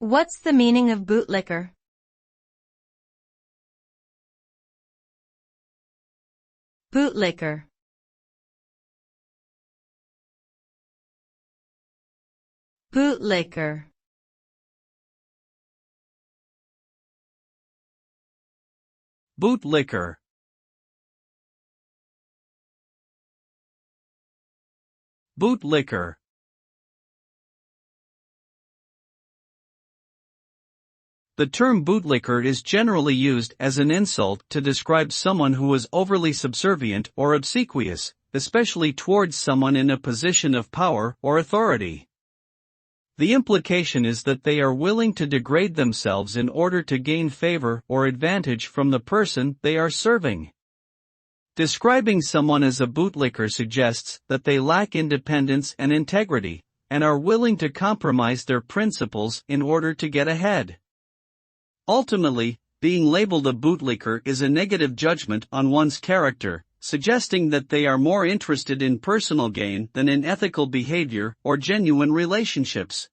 What's the meaning of bootlicker? Bootlicker. Bootlicker. Bootlicker. Bootlicker. The term bootlicker is generally used as an insult to describe someone who is overly subservient or obsequious, especially towards someone in a position of power or authority. The implication is that they are willing to degrade themselves in order to gain favor or advantage from the person they are serving. Describing someone as a bootlicker suggests that they lack independence and integrity, and are willing to compromise their principles in order to get ahead. Ultimately, being labeled a bootlicker is a negative judgment on one's character, suggesting that they are more interested in personal gain than in ethical behavior or genuine relationships.